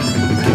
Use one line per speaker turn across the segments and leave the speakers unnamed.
Thank you.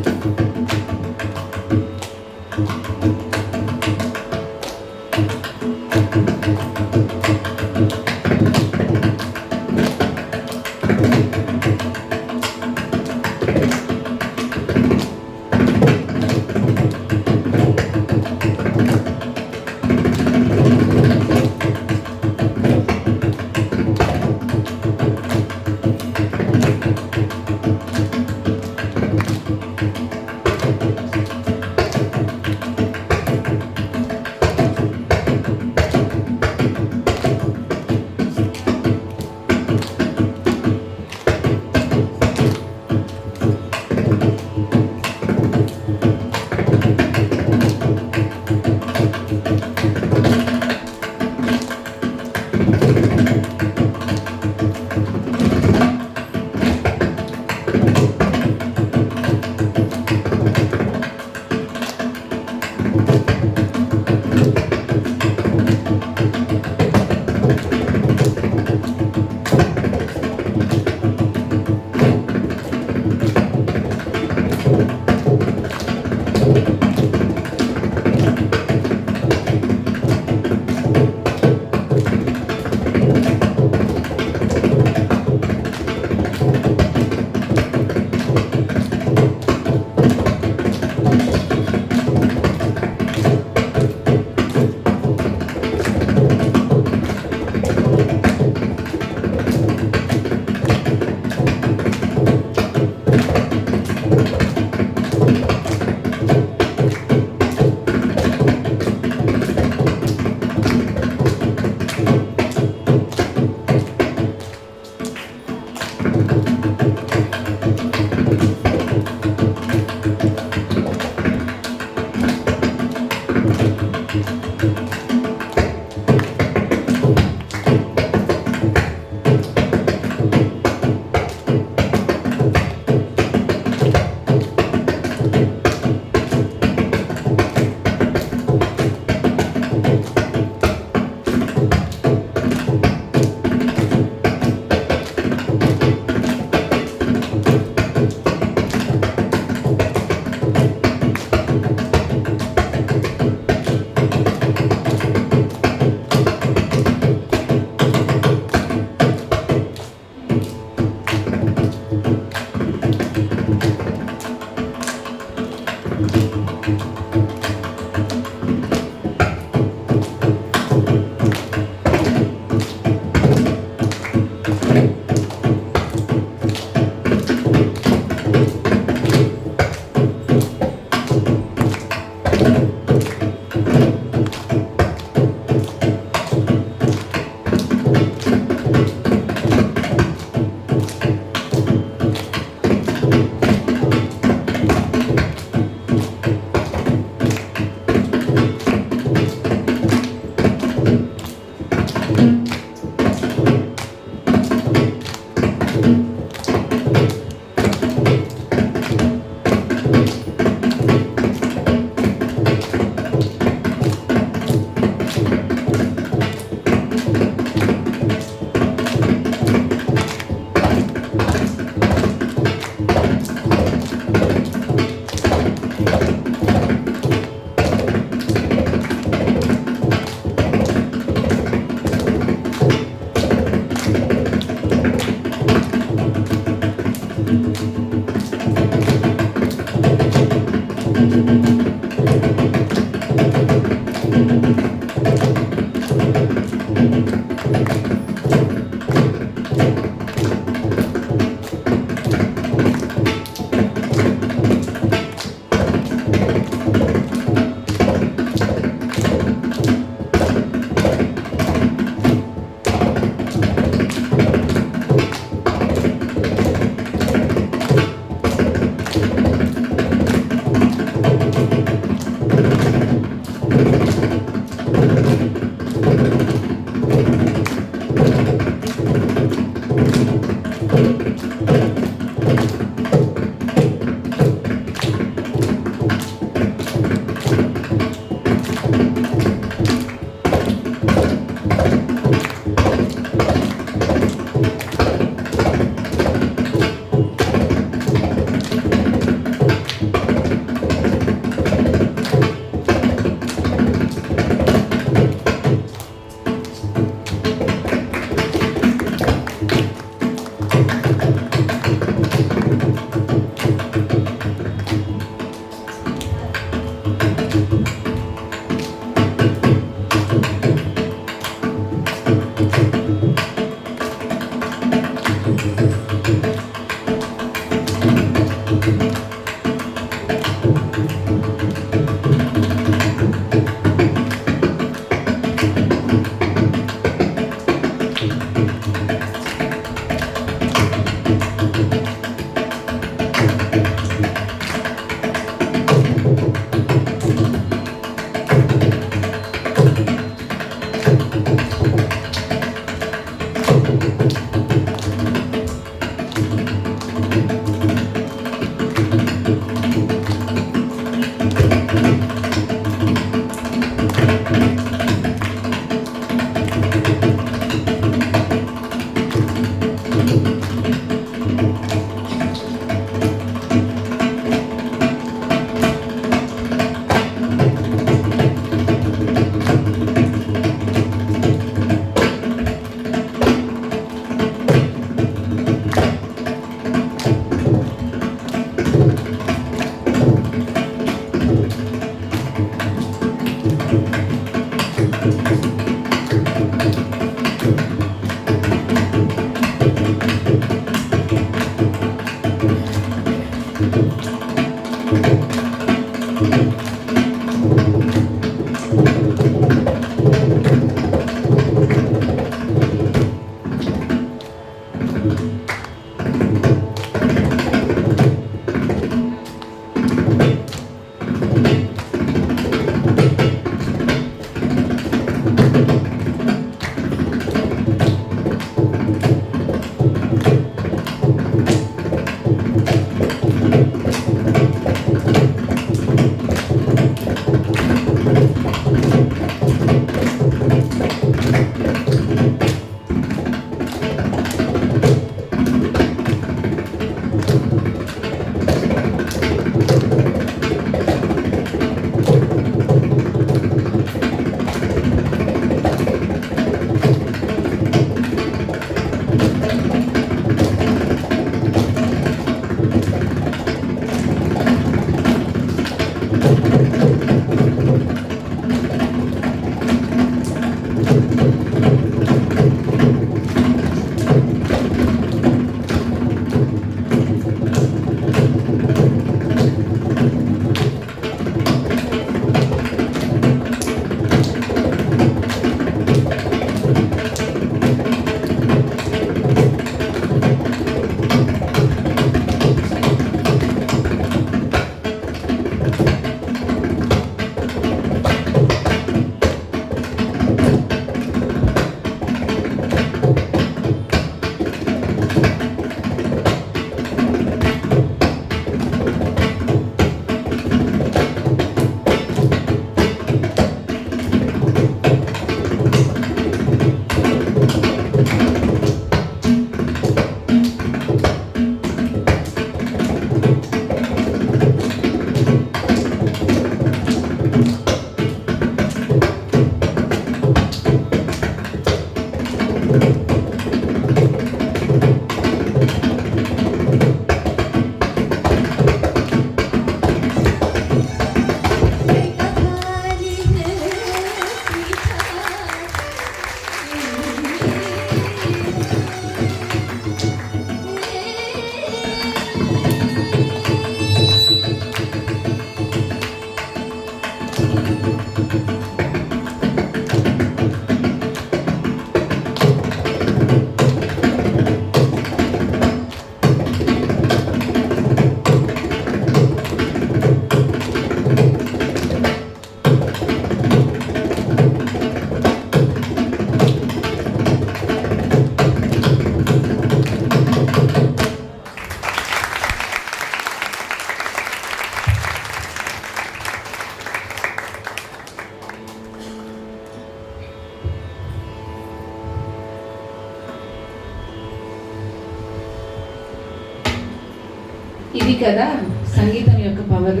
ఇది కదా సంగీతం యొక్క పవర్.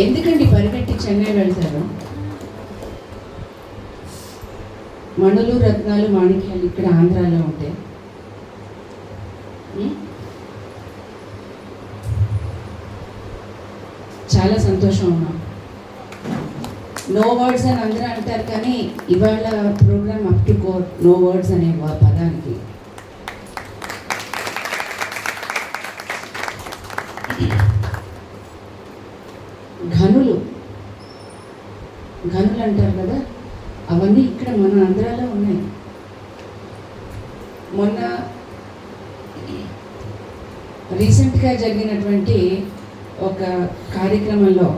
ఎందుకండి పరిగెట్టి చెన్నై వెళ్తారు? మణులు రత్నాలు మాణిక్యాలు ఇక్కడ ఆంధ్రాలో ఉంటాయి. చాలా సంతోషం ఉన్నాం. నో వర్డ్స్ అని అందరూ అంటారు, కానీ ఇవాళ program up to core no words అనే పదానికి ఘనులు అంటారు కదా, అవన్నీ ఇక్కడ మన ఆంధ్రాలో ఉన్నాయి. మొన్న రీసెంట్గా జరిగినటువంటి ఒక కార్యక్రమంలో,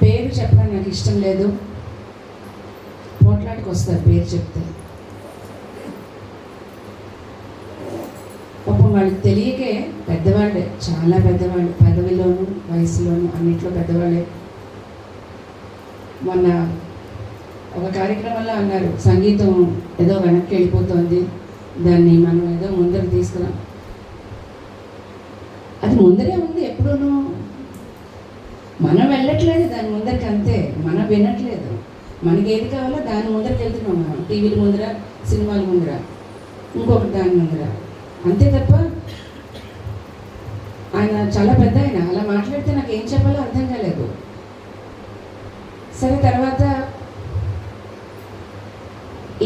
పేరు చెప్పడం నాకు ఇష్టం లేదు, పోట్లాడికి వస్తారు పేరు చెప్తే. పాపం వాళ్ళకి తెలియకే, పెద్దవాళ్ళే, చాలా పెద్దవాళ్ళు, పదవిలోను వయసులోను అన్నింటిలో పెద్దవాళ్ళే. మొన్న ఒక కార్యక్రమంలో అన్నారు, సంగీతం ఏదో వెనక్కి వెళ్ళిపోతుంది, దాన్ని మనం ఏదో ముందరకు తీసుకున్నాం. అది ముందరే ఉంది ఎప్పుడూనూ, మనం వెళ్ళట్లేదు దాని ముందరికి, అంతే. మనం వినట్లేదు, మనకి ఏది కావాలో దాని ముందరికి వెళ్తున్నాం. మనం టీవీల ముందర, సినిమాల ముందర, ఇంకొకటి దాని ముందర, అంతే తప్ప. ఆయన చాలా పెద్ద ఆయన, అలా మాట్లాడితే నాకు ఏం చెప్పాలో అర్థం కాలేదు. సరే, తర్వాత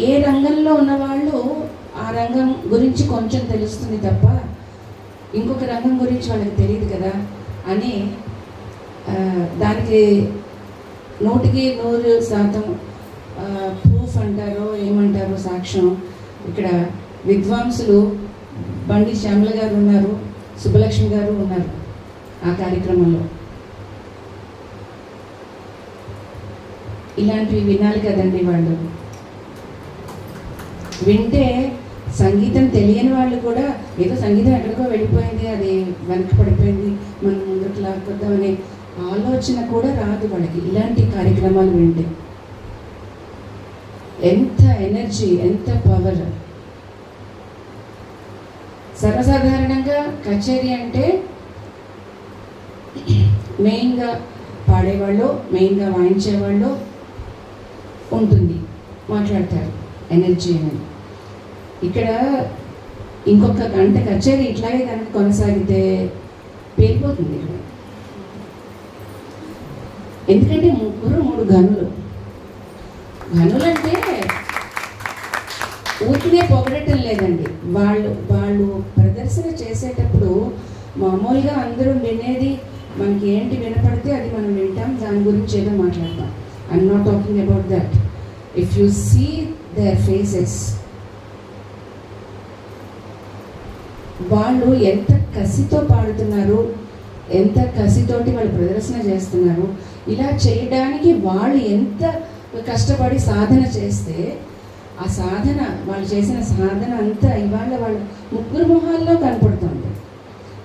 ఏ రంగంలో ఉన్నవాళ్ళు ఆ రంగం గురించి కొంచెం తెలుస్తుంది తప్ప ఇంకొక రంగం గురించి వాళ్ళకి తెలియదు కదా అని, దానికి 100% ప్రూఫ్ అంటారో ఏమంటారో, సాక్ష్యం ఇక్కడ విద్వాంసులు బండి శ్యామల గారు ఉన్నారు, సుబ్బలక్ష్మి గారు ఉన్నారు ఆ కార్యక్రమంలో. ఇలాంటివి వినాలి కదండి వాళ్ళు. వింటే సంగీతం తెలియని వాళ్ళు కూడా ఏదో సంగీతం ఎక్కడికో వెళ్ళిపోయింది, అది వెనక్కి పడిపోయింది, మనం ముందుకు లాక్కొద్దామనే ఆలోచన కూడా రాదు వాళ్ళకి ఇలాంటి కార్యక్రమాలు వింటే. ఎంత ఎనర్జీ, ఎంత పవర్. సర్వసాధారణంగా కచేరీ అంటే మెయిన్గా పాడేవాళ్ళు, మెయిన్గా వాయించేవాళ్ళు ఉంటుంది, మాట్లాడతారు, ఎనర్జీ అనేది. ఇక్కడ ఇంకొక గంట కచేరీ ఇట్లాగే కనుక కొనసాగితే పేలిపోతుంది ఇక్కడ. ఎందుకంటే 3 గనులు అంటే ఊరికే పొగడటం లేదండి. వాళ్ళు ప్రదర్శన చేసేటప్పుడు మామూలుగా అందరూ వినేది, మనకి ఏంటి వినపడితే అది మనం వింటాం, దాని గురించి ఏదో మాట్లాడతాం. I'm not talking about that. If you see their faces, వాళ్ళు ఎంత కసితో పాడుతున్నారు, ఎంత కసితోటి వాళ్ళు ప్రదర్శన చేస్తున్నారు. ఇలా చేయడానికి వాళ్ళు ఎంత కష్టపడి సాధన చేస్తే, ఆ సాధన, వాళ్ళు చేసిన సాధన అంతా ఇవాళ వాళ్ళు 3 మొహాల్లో కనపడుతుంది.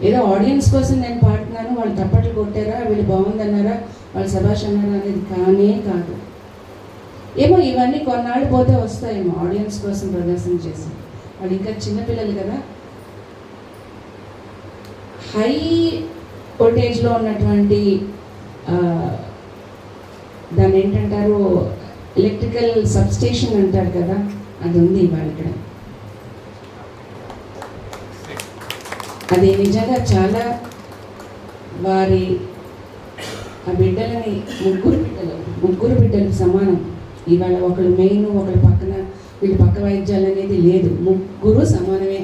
ఏదో ఆడియన్స్ కోసం నేను పాడుతున్నాను, వాళ్ళు తప్పట్లు కొట్టారా, వీళ్ళు బాగుందన్నారా, వాళ్ళు శభాష్ అన్నారా అనేది కానే కాదు. ఏమో ఇవన్నీ కొన్నాళ్ళు పోతే వస్తాయేమో, ఆడియన్స్ కోసం ప్రదర్శన చేసి. వాళ్ళు ఇంకా చిన్నపిల్లలు కదా. హై వోల్టేజ్లో ఉన్నటువంటి దాన్ని ఏంటంటారు, ఎలక్ట్రికల్ సబ్స్టేషన్ అంటారు కదా, అది ఉంది ఇవాళ ఇక్కడ. అది నిజంగా చాలా వారి ఆ బిడ్డలని, ముగ్గురు బిడ్డలు సమానం. ఇవాళ ఒకళ్ళు మెయిన్, ఒకళ్ళు పక్కన, వీళ్ళు పక్క వైద్యాలు అనేది లేదు, 3 సమానమే.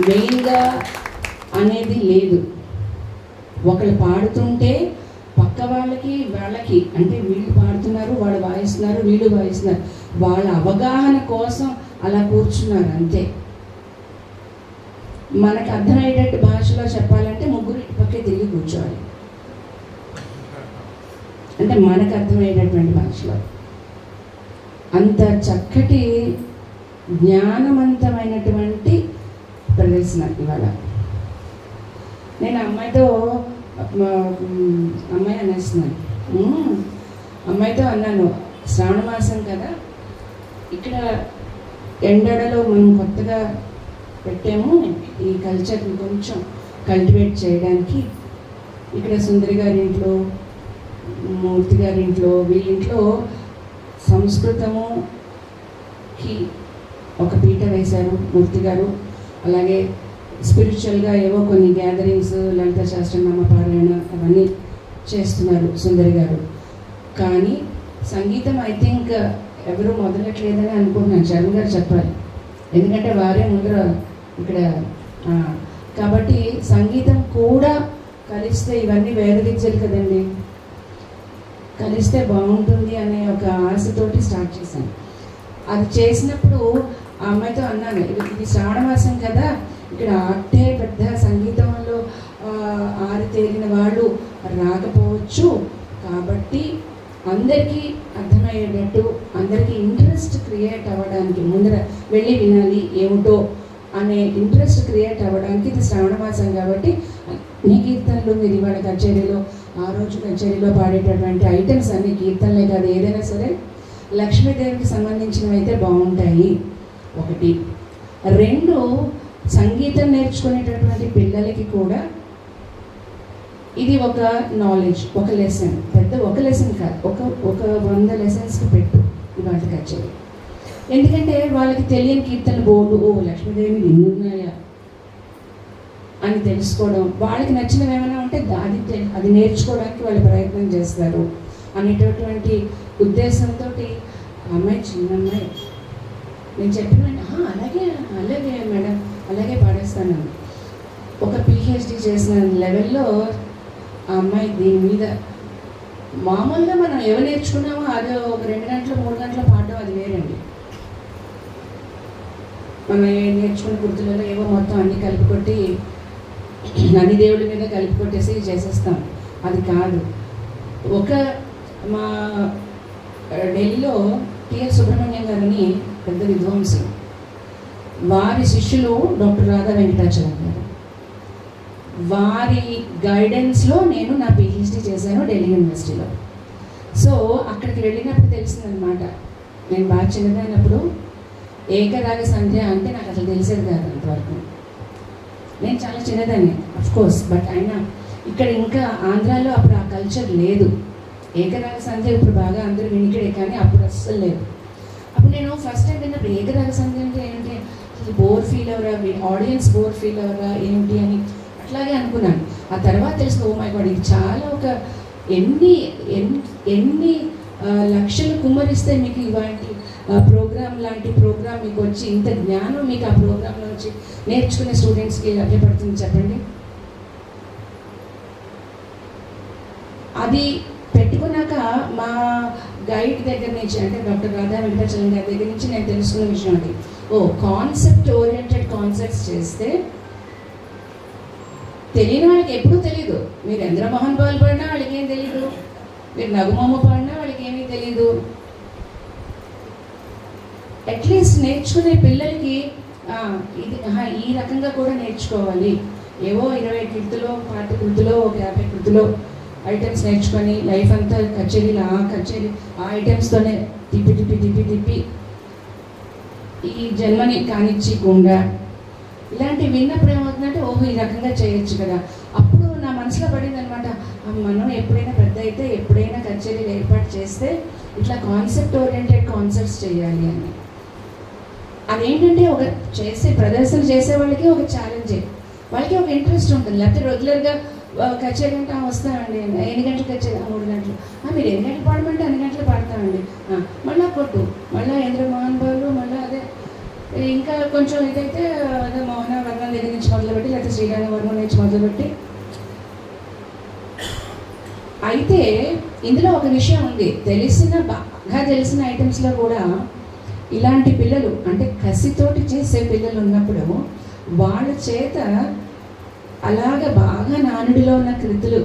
మెయిన్గా అనేది లేదు. ఒకళ్ళు పాడుతుంటే పక్క వాళ్ళకి అంటే వీళ్ళు పాడుతున్నారు, వాళ్ళు వాయిస్తున్నారు, వీళ్ళు వాయిస్తున్నారు, వాళ్ళ అవగాహన కోసం అలా కూర్చున్నారు అంతే. మనకు అర్థమయ్యేటట్టు భాషలో చెప్పాలంటే 3 ఇటు పక్కే తిరిగి కూర్చోవాలి, అంటే మనకు అర్థమయ్యేటటువంటి భాషలో. అంత చక్కటి జ్ఞానవంతమైనటువంటి ప్రదర్శన ఇవాళ. నేను అమ్మాయితో, అమ్మాయి అనేస్తున్నాను, అమ్మాయితో అన్నాను, శ్రావణ మాసం కదా, ఇక్కడ ఎండడలో మనం కొత్తగా పెట్టాము ఈ కల్చర్ని కొంచెం కల్టివేట్ చేయడానికి. ఇక్కడ సుందరి గారి ఇంట్లో, మూర్తి గారి ఇంట్లో, వీళ్ళింట్లో సంస్కృతముకి ఒక పీట వేశారు మూర్తి గారు. అలాగే స్పిరిచువల్గా ఏవో కొన్ని గ్యాదరింగ్స్, లలిత శాస్త్రనామ పారాయణ అవన్నీ చేస్తున్నారు సుందరి గారు. కానీ సంగీతం ఐ థింక్ ఎవరు మొదలట్లేదని అనుకుంటున్నాను, చరణ్ గారు చెప్పాలి. ఎందుకంటే వారే ముందర ఇక్కడ కాబట్టి సంగీతం కూడా కలిస్తే ఇవన్నీ వేద విద్యలు కదండి, కలిస్తే బాగుంటుంది అనే ఒక ఆశతోటి స్టార్ట్ చేశాను. అది చేసినప్పుడు ఆ అమ్మాయితో అన్నాను, ఇది శ్రావణ మాసం కదా, ఇక్కడ ఆర్టే పెద్ద సంగీతంలో ఆరితేరిన వాళ్ళు రాకపోవచ్చు, కాబట్టి అందరికీ అర్థమయ్యేటట్టు అందరికీ ఇంట్రెస్ట్ క్రియేట్ అవ్వడానికి, ముందర వెళ్ళి వినాలి ఏమిటో అనే ఇంట్రెస్ట్ క్రియేట్ అవ్వడానికి ఇది శ్రావణ మాసం కాబట్టి నీ కీర్తనలు మీరు ఇవాళ కచేరీలో ఆ రోజు కచేరీలో పాడేటటువంటి ఐటమ్స్ అన్ని కీర్తనలే కాదు, ఏదైనా సరే లక్ష్మీదేవికి సంబంధించినవి అయితే బాగుంటాయి. ఒకటి. రెండు, సంగీతం నేర్చుకునేటటువంటి పిల్లలకి కూడా ఇది ఒక నాలెడ్జ్, ఒక లెసన్, పెద్ద ఒక లెసన్ కాదు, ఒక 100 లెసన్స్కి పెట్టు ఇవాళ కచేరీ. ఎందుకంటే వాళ్ళకి తెలియని కీర్తన బోర్డు, ఓ లక్ష్మీదేవి ఇన్నున్నాయా అని తెలుసుకోవడం, వాళ్ళకి నచ్చినవి ఏమైనా ఉంటే అది నేర్చుకోవడానికి వాళ్ళు ప్రయత్నం చేస్తారు అనేటటువంటి ఉద్దేశంతో అమ్మాయి, చిన్న అమ్మాయి, నేను చెప్పిన అలాగే అలాగే మేడం అలాగే పాడేస్తాను. ఒక PhD చేసిన లెవెల్లో ఆ అమ్మాయి దీని మీద, మామూలుగా మనం ఎవరు నేర్చుకున్నామో అదే ఒక 2 గంటలు 3 గంటలు పాడడం అది వేరండి. మనం నేర్చుకున్న గుర్తులలో ఏవో మొత్తం అన్ని కలిపి కొట్టి నది దేవుడి మీద కలిపి కొట్టేసి చేసేస్తాం, అది కాదు. మా ఢిల్లీలో టిఆర్ సుబ్రహ్మణ్యం గారని పెద్ద విద్వాంసులు, వారి శిష్యులు డాక్టర్ రాధా వెంకటాచలం గారు, వారి గైడెన్స్లో నేను నా PhD చేశాను ఢిల్లీ యూనివర్సిటీలో. సో అక్కడికి వెళ్ళినప్పుడు తెలిసిందనమాట, నేను బాగా చిన్నదైనప్పుడు ఏకరాగ సంధ్య అంటే నాకు అసలు తెలిసేది కాదు అంతవరకు, నేను చాలా చిన్నదాన్ని అఫ్కోర్స్, బట్ అయినా ఇక్కడ ఇంకా ఆంధ్రాలో అప్పుడు ఆ కల్చర్ లేదు. ఏకరాగ సంధ్య ఇప్పుడు బాగా అందరూ వినికిడే, కానీ అప్పుడు అస్సలు లేదు. అప్పుడు నేను ఫస్ట్ టైం విన్నప్పుడు ఏకరాగ సంధ్య అంటే ఏంటి, బోర్ ఫీల్ అవరా, ఆడియన్స్ బోర్ ఫీల్ అవరా ఏంటి అని అట్లాగే అనుకున్నాను. ఆ తర్వాత తెలుసు, ఓ మై గాడ్, ఇది చాలా ఒక ఎన్ని లక్షలు కుమ్మరిస్తే మీకు ఇలాంటి లాంటి ప్రోగ్రామ్ మీకు వచ్చి ఇంత జ్ఞానం మీకు ఆ ప్రోగ్రాంలో వచ్చి నేర్చుకునే స్టూడెంట్స్కి లభ్యపడుతుంది చెప్పండి. అది పెట్టుకున్నాక మా గైడ్ దగ్గర నుంచి, అంటే డాక్టర్ రాధా వెంకటాచలం గారి దగ్గర నుంచి నేను తెలుసుకున్న విషయం అది, కాన్సెప్ట్ ఓరియంటెడ్ కాన్సెప్ట్స్ చేస్తే తెలియని వాళ్ళకి ఎప్పుడూ తెలియదు. మీరు చంద్రమోహన్ పాల్ పాడినా వాళ్ళకి ఏం తెలీదు, మీరు నగుమమ్మ పాడినా వాళ్ళకి ఏమీ తెలీదు. అట్లీస్ట్ నేర్చుకునే పిల్లలకి ఇది ఈ రకంగా కూడా నేర్చుకోవాలి, ఏవో 20 కృతులో 40 కృతులో ఒక 50 కృతులో ఐటమ్స్ నేర్చుకొని లైఫ్ అంతా కచేరీలు ఆ ఐటమ్స్తోనే తిప్పి ఈ జన్మని కానిచ్చి ఇలాంటివి విన్నప్పుడు ఏమవుతుందంటే, ఓహో ఈ రకంగా చేయొచ్చు కదా. అప్పుడు నా మనసులో పడింది అనమాట, మనం ఎప్పుడైనా పెద్ద అయితే ఎప్పుడైనా కచేరీలు ఏర్పాటు చేస్తే ఇట్లా కాన్సెప్ట్ ఓరియంటెడ్ కాన్సెప్ట్స్ చేయాలి అని. అదేంటంటే ఒక ప్రదర్శన చేసే వాళ్ళకి ఒక ఛాలెంజే, వాళ్ళకి ఒక ఇంట్రెస్ట్ ఉంటుంది. లేకపోతే రెగ్యులర్గా కచేరీ అంటే వస్తామండి, ఎన్ని గంటలు కచేరీ, 3 గంటలు, మీరు ఎన్ని గంటలు పాడమంటే అన్ని గంటలు పాడతామండి, మళ్ళీ కొట్టు, మళ్ళీ చంద్రమోహన్ బాబు, మళ్ళీ అదే ఇంకా కొంచెం ఇదైతే అదే మోహన వర్మ దగ్గర నుంచి మొదలుపెట్టి, లేకపోతే శ్రీరామ వర్మ నుంచి మొదలుపెట్టి. అయితే ఇందులో ఒక విషయం ఉంది, బాగా తెలిసిన ఐటమ్స్లో కూడా ఇలాంటి పిల్లలు, అంటే కసితోటి చేసే పిల్లలు ఉన్నప్పుడు వాళ్ళ చేత అలాగ బాగా నానుడిలో ఉన్న కృతులు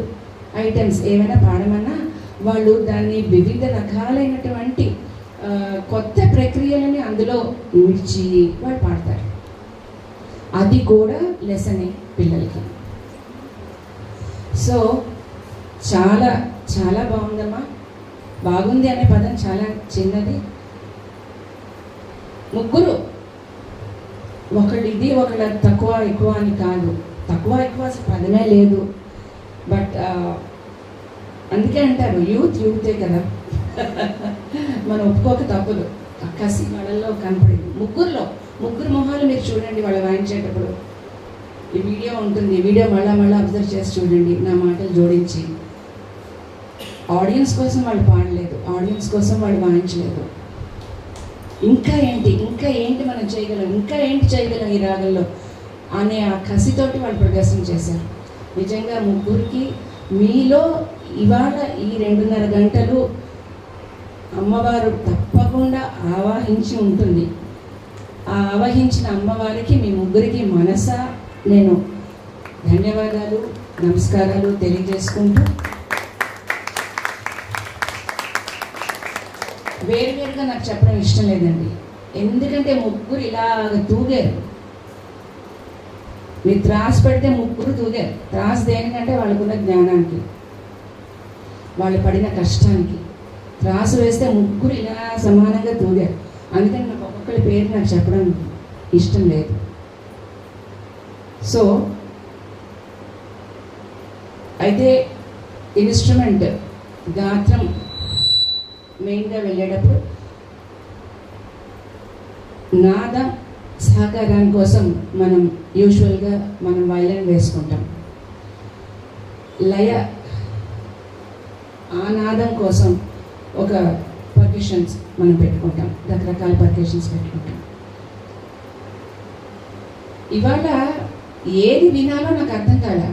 ఐటమ్స్ ఏమైనా పాడమన్నా వాళ్ళు దాన్ని వివిధ రకాలైనటువంటి కొత్త ప్రక్రియలని అందులో ఇమిడ్చి వాళ్ళు పాడతారు. అది కూడా లెసనే పిల్లలకి. సో చాలా చాలా బాగుందమ్మా. బాగుంది అనే పదం చాలా చిన్నది. ముగ్గురు, ఒకళ్ళు ఇది ఒకళ్ళ తక్కువ ఎక్కువ అని కాదు, తక్కువ ఎక్కువ అసలు పదమే లేదు. బట్ అందుకే అంటారు యూతే కదా, మనం ఒప్పుకోక తప్పదు. కసి వాళ్ళల్లో కనపడింది. ముగ్గురు మొహాలు మీరు చూడండి వాళ్ళు వాయించేటప్పుడు. ఈ వీడియో ఉంటుంది, వీడియో మళ్ళీ అబ్జర్వ్ చేసి చూడండి, నా మాటలు జోడించి. ఆడియన్స్ కోసం వాళ్ళు పాడలేదు, ఆడియన్స్ కోసం వాళ్ళు వాయించలేదు. ఇంకా ఏంటి మనం చేయగలం, ఇంకా ఏంటి చేయగలం ఈ రాగంలో అనే ఆ కసితోటి వాళ్ళు ప్రదర్శన చేశారు. నిజంగా ముగ్గురికి మీలో ఇవాళ ఈ 2.5 గంటలు అమ్మవారు తప్పకుండా ఆవాహించి ఉంటుంది. ఆ ఆవహించిన అమ్మవారికి మీ ముగ్గురికి మనసా నేను ధన్యవాదాలు, నమస్కారాలు తెలియజేసుకుంటూ, వేరువేరుగా నాకు చెప్పడం ఇష్టం లేదండి. ఎందుకంటే ముగ్గురు ఇలా తూగారు. మీరు త్రాసు పెడితే ముగ్గురు తూగారు. త్రాసు దేనికంటే వాళ్ళకున్న జ్ఞానానికి, వాళ్ళు పడిన కష్టానికి. త్రాసు వేస్తే ముగ్గురు ఇలా సమానంగా తూగారు. అందుకని నాకు ఒక్కొక్కరి పేరు నాకు చెప్పడం ఇష్టం లేదు. సో అయితే ఇన్స్ట్రుమెంట్ గాత్రం మెయిన్గా వెళ్ళేటప్పుడు నాద సహకారం కోసం మనం యూజువల్గా మనం వైలన్ వేసుకుంటాం. లయ ఆ నాదం కోసం ఒక పర్కషన్స్ మనం పెట్టుకుంటాం, రకరకాల పర్కషన్స్ పెట్టుకుంటాం. ఇవాళ ఏది వినాలో నాకు అర్థం కాలే,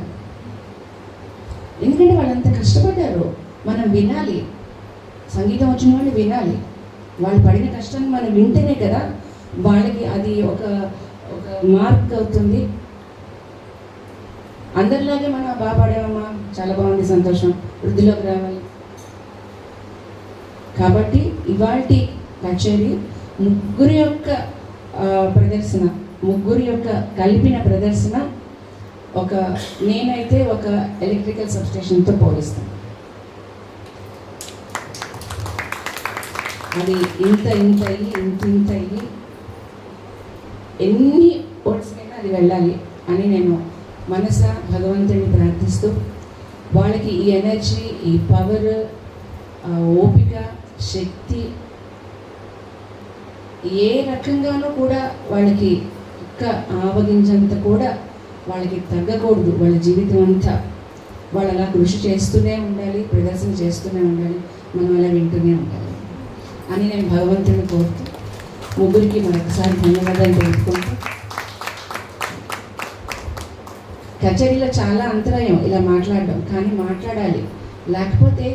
ఎందుకంటే వాళ్ళంత కష్టపడ్డారు. మనం వినాలి, సంగీతం వచ్చిన వాళ్ళు వినాలి. వాళ్ళు పడిన కష్టాన్ని మనం వింటేనే కదా వాళ్ళకి అది ఒక మార్క్ అవుతుంది. అందరిలాగే మనం బాగా పాడామమ్మా, చాలా బాగుంది, సంతోషం, వృద్ధిలోకి రావాలి. కాబట్టి ఇవాల్టి కచేరీ ముగ్గురి యొక్క ప్రదర్శన, ముగ్గురి యొక్క కలిపిన ప్రదర్శన నేనైతే ఒక ఎలక్ట్రికల్ సబ్స్టేషన్తో పోలిస్తాను. అది ఇంత అయ్యి ఎన్ని ఓట్స్కైనా అది వెళ్ళాలి అని నేను మనసా భగవంతుడిని ప్రార్థిస్తూ, వాళ్ళకి ఈ ఎనర్జీ, ఈ పవర్, ఓపిక, శక్తి ఏ రకంగానూ కూడా వాళ్ళకి ఒక్క ఆవగించంత కూడా వాళ్ళకి తగ్గకూడదు. వాళ్ళ జీవితం అంతా వాళ్ళు అలా కృషి చేస్తూనే ఉండాలి, ప్రదర్శన చేస్తూనే ఉండాలి, మనం అలా వింటూనే ఉండాలి అని నేను భగవంతుడిని కోరుతూ ముగ్గురికి మరొకసారి ధన్యవాదాలు తెలుపుకుంటూ, కచేరీలో చాలా అంతరాయం ఇలా మాట్లాడడం, కానీ మాట్లాడాలి. లేకపోతే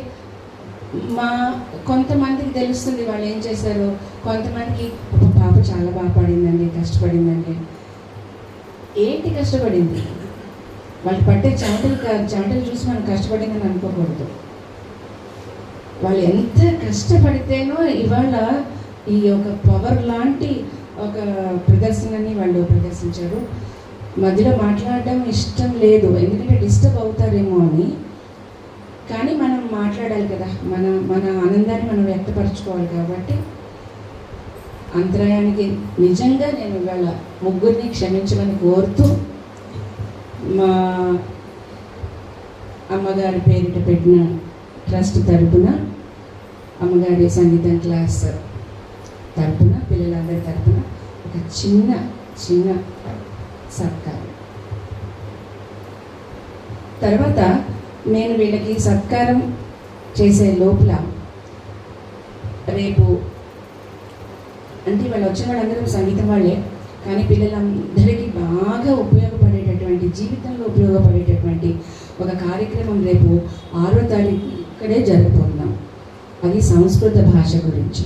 కొంతమందికి తెలుస్తుంది వాళ్ళు ఏం చేశారో, కొంతమందికి పాప చాలా బాగా పడిందండి, కష్టపడిందండి. ఏంటి కష్టపడింది? వాళ్ళు పట్టే చెమటలు చూసి మనం కష్టపడిందని అనుకోకూడదు. వాళ్ళు ఎంత కష్టపడితేనో ఇవాళ ఈ ఒక పవర్ లాంటి ఒక ప్రదర్శనని వాళ్ళు ప్రదర్శించారు. మధ్యలో మాట్లాడడం ఇష్టం లేదు, ఎందుకంటే డిస్టర్బ్ అవుతారేమో అని. కానీ మనం మాట్లాడాలి కదా, మన ఆనందాన్ని మనం వ్యక్తపరచుకోవాలి. కాబట్టి అంతరాయానికి నిజంగా నేను ఇవాళ ముగ్గురిని క్షమించమని కోరుతూ, మా అమ్మగారి పేరిట పెట్టిన ట్రస్ట్ తరపున, అమ్మగారి సంగీతం క్లాస్ తరపున, పిల్లలందరి తరపున ఒక చిన్న సత్కారం. తర్వాత నేను వీళ్ళకి సత్కారం చేసే లోపల రేపు అంటే వాళ్ళు వచ్చిన వాళ్ళందరూ సంగీతం వాళ్ళే, కానీ పిల్లలందరికీ బాగా ఉపయోగపడేటటువంటి, జీవితంలో ఉపయోగపడేటటువంటి ఒక కార్యక్రమం రేపు 6వ తారీఖు ఇక్కడే జరగబోతున్నాం. అది సంస్కృత భాష గురించి.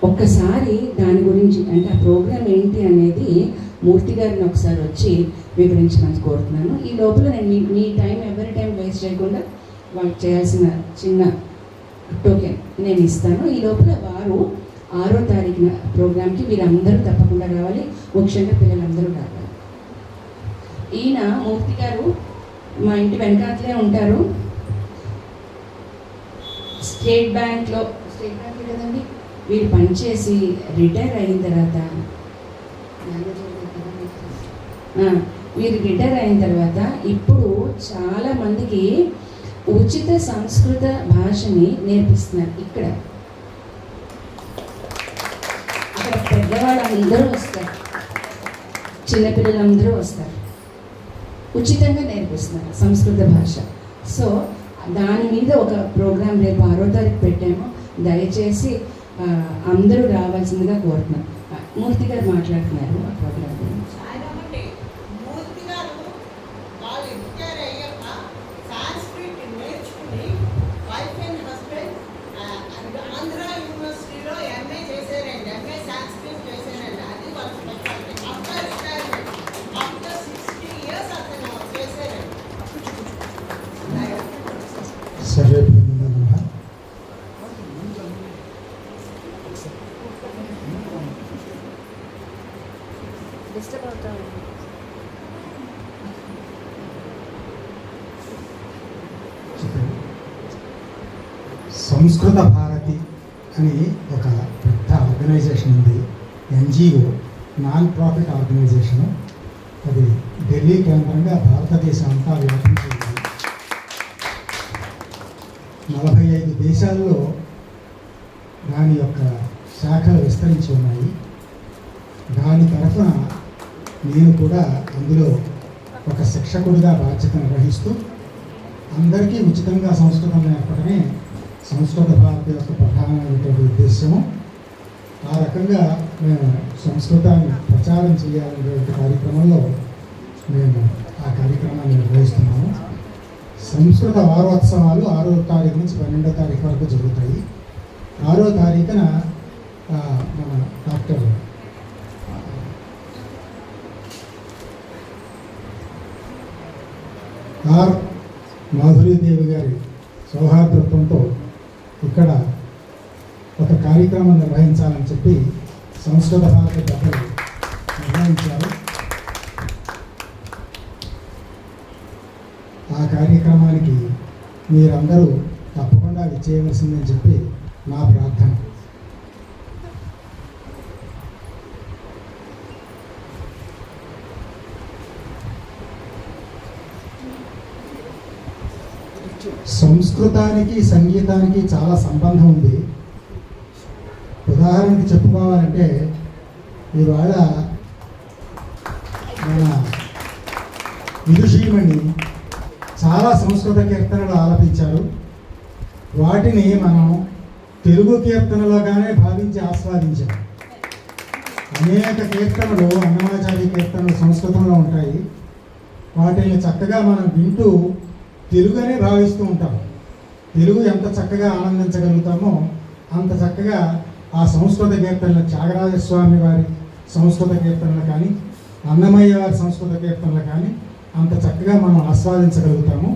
ఒక్కసారి దాని గురించి అంటే ఆ ప్రోగ్రాం ఏంటి అనేది మూర్తి గారిని ఒకసారి వచ్చి వివరించమని కోరుతున్నాను. ఈ లోపల నేను మీ టైం, ఎవరి టైం వేస్ట్ చేయకుండా వాళ్ళకి చేయాల్సిన చిన్న టోకెన్ నేను ఇస్తాను. ఈ లోపల వారు 6వ తారీఖున ప్రోగ్రామ్కి వీరందరూ తప్పకుండా రావాలి, ముఖ్యంగా పిల్లలందరూ రావాలి. ఈయన మూర్తి గారు మా ఇంటి వెనకాతలే ఉంటారు. స్టేట్ బ్యాంక్లో కదండి వీరు పనిచేసి రిటైర్ అయిన తర్వాత, ఇప్పుడు చాలా మందికి ఉచిత సంస్కృత భాషని నేర్పిస్తున్నారు. ఇక్కడ పెద్దవాళ్ళందరూ వస్తారు, చిన్నపిల్లలందరూ వస్తారు, ఉచితంగా నేర్పిస్తున్నారు సంస్కృత భాష. సో దాని మీద ఒక ప్రోగ్రాం రేపు 6వ తారీఖు పెట్టాము. దయచేసి అందరూ రావాల్సిందిగా కోరుతున్నాం. మూర్తి గారు మాట్లాడుతున్నారు ఆ ప్రోగ్రాం గురించి.
సంస్కృత భారతి అని ఒక పెద్ద ఆర్గనైజేషన్ ఉంది, ఎన్జిఓ, నాన్ ప్రాఫిట్ ఆర్గనైజేషను. అది ఢిల్లీ కేంద్రంగా భారతదేశం అంతా వ్యాపించి ఉంది. 45 దేశాల్లో దాని యొక్క శాఖలు విస్తరించి ఉన్నాయి. దాని తరఫున నేను కూడా అందులో ఒక శిక్షకుడిగా బాధ్యత నిర్వహిస్తూ అందరికీ ఉచితంగా సంస్కృతం నేర్పడమే సంస్కృత భారతి యొక్క ప్రధానమైనటువంటి ఉద్దేశము. ఆ రకంగా మేము సంస్కృతాన్ని ప్రచారం చేయాలనేటువంటి కార్యక్రమంలో మేము ఆ కార్యక్రమాన్ని నిర్వహిస్తున్నాము. సంస్కృత వారోత్సవాలు 6వ తారీఖు నుంచి 12వ తారీఖు వరకు జరుగుతాయి. 6వ తారీఖున మన డాక్టర్ ఆర్ మాధురీదేవి గారి సౌహార్దత్వంతో ఇక్కడ ఒక కార్యక్రమం నిర్వహించాలని చెప్పి సంస్కృత భారతి పెద్దలు నిర్వహించారు. ఆ కార్యక్రమానికి మీరందరూ తప్పకుండా విచ్చేయవలసిందని చెప్పి నా ప్రార్థన. సంస్కృతానికి సంగీతానికి చాలా సంబంధం ఉంది. ఉదాహరణకి చెప్పుకోవాలంటే ఇవాళ మన విదుషీమణి చాలా సంస్కృత కీర్తనలు ఆలపించారు. వాటిని మనం తెలుగు కీర్తనలుగానే భావించి ఆస్వాదించాం. అనేక కీర్తనలు, అన్నమాచార్య కీర్తనలు సంస్కృతంలో ఉంటాయి. వాటిని చక్కగా మనం వింటూ తెలుగునే భావిస్తూ ఉంటాం. తెలుగు ఎంత చక్కగా ఆనందించగలుగుతామో అంత చక్కగా ఆ సంస్కృత కీర్తనలు, త్యాగరాజస్వామి వారి సంస్కృత కీర్తనలు కానీ, అన్నమయ్య వారి సంస్కృత కీర్తనలు కానీ అంత చక్కగా మనం ఆస్వాదించగలుగుతాము.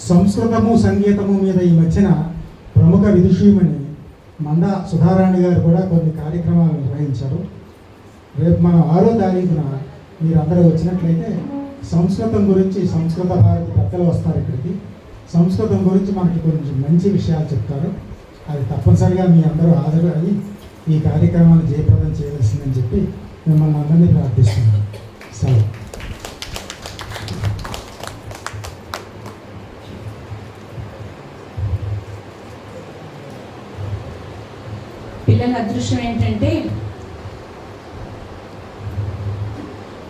సంస్కృతము సంగీతము మీద ఈ మధ్యన ప్రముఖ విదుషీమణి మందా సుధారాణి గారు కూడా కొన్ని కార్యక్రమాలు నిర్వహించారు. రేపు మనం 6వ తారీఖున మీరందరూ వచ్చినట్లయితే సంస్కృతం గురించి సంస్కృత భారతి పెద్దలు వస్తారు ఇక్కడికి. సంస్కృతం గురించి మనకి కొంచెం మంచి విషయాలు చెప్తారు. అది తప్పనిసరిగా మీ అందరూ హాజరు అయ్యి ఈ కార్యక్రమాన్ని జయప్రదం చేయవలసిందని చెప్పి మిమ్మల్ని అందరినీ ప్రార్థిస్తున్నాను. సరే.
పిల్లల అదృష్టం ఏంటంటే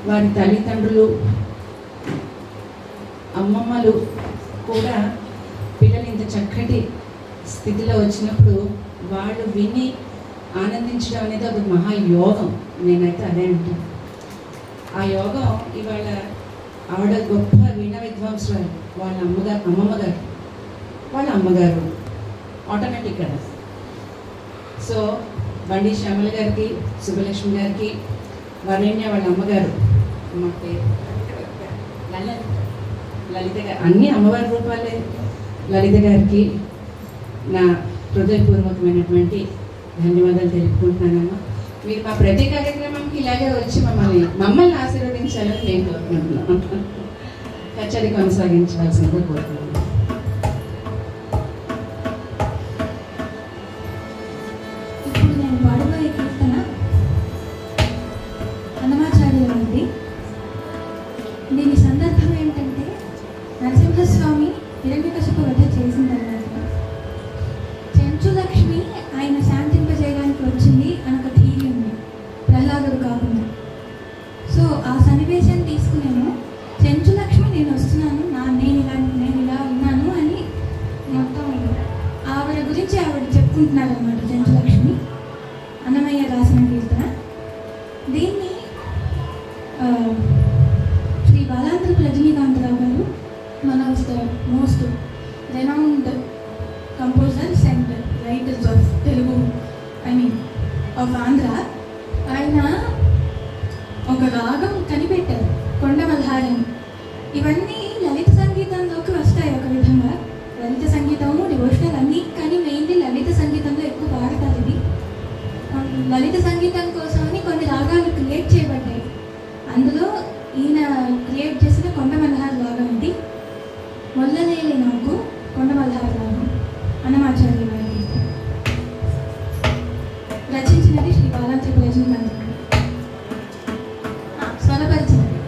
వారి తల్లిదండ్రులు, అమ్మమ్మలు కూడా పిల్లలు ఇంత చక్కటి స్థితిలో వచ్చినప్పుడు వాళ్ళు విని ఆనందించడం అనేది ఒక మహాయోగం. నేనైతే అదే అంటాను. ఆ యోగం ఇవాళ ఆవిడ గొప్ప వీణ విద్వాంసులు, వాళ్ళ అమ్మమ్మగారు, వాళ్ళ అమ్మగారు ఆటోమేటిక్ కదా. సో బండి శ్యామల గారికి, సుబ్బలక్ష్మి గారికి, వరేణ్య వాళ్ళ అమ్మగారు, మా పేరు లలిత గారు, అన్ని అమ్మవారి రూపాలే. లలిత గారికి నా హృదయపూర్వకమైనటువంటి ధన్యవాదాలు తెలుపుకుంటున్నానమ్మా. మీరు మా ప్రతి కార్యక్రమానికి ఇలాగే వచ్చి మమ్మల్ని ఆశీర్వదించాలని నేను కోరుకుంటున్నాను. కచేరీ కొనసాగించవలసిందిగా కోరుతున్నాను.
ఇప్పుడు నేను పాడబోయే కీర్తన అన్నమాచార్యులండి. దీని సందర్భం ఏంటంటే, నరసింహస్వామి హిరణ్యకశిపు వధ చేసిన తర్వాత చెంచులక్ష్మి ఆయన శాంతింపజేయడానికి వచ్చింది అని ఒక థీరీ ఉంది, ప్రహ్లాదుడు కాకుండా. సో ఆ సన్నివేశం తీసుకునేమో చెంచులక్ష్మి నేను వస్తున్నాను, నేను ఇలా ఉన్నాను అని మొత్తం ఆవిడ గురించి ఆవిడ చెప్పుకుంటున్నారు అన్నమాట. చెంచులక్ష్మి అన్నమయ్య రాసిన కీర్తన. దీన్ని శ్రీ బాలాంధ్రపు రజనీకాంతరావు గారు, one of the most renowned composers and writers of Telugu, of Andhra, ఆయన ఒక రాగం కనిపెట్టారు, కొండమల్హారని. ఇవన్నీ లలిత సంగీతంలోకి వస్తాయి ఒక విధంగా. లలిత సంగీతము, డివోషనల్ అన్నీ, కానీ మెయిన్లీ లలిత సంగీతంలో ఎక్కువ పాడతారు ఇది. లలిత సంగీతం కోసమని కొన్ని రాగాలు క్రియేట్ చేయబడ్డాయి. అందులో ఈయన క్రియేట్ చేసిన కొండ మల్హార్ లాగా ఇది. మొల్లలేని నాకు కొండ మల్హార్ లాగా అన్నమాచార్య గారి రచించినది శ్రీ బాలాంత్రి రజనీకాంత్ గారు. స్వరపరిచినది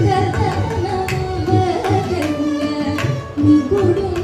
చక్కదనముల గంగ నిగుడు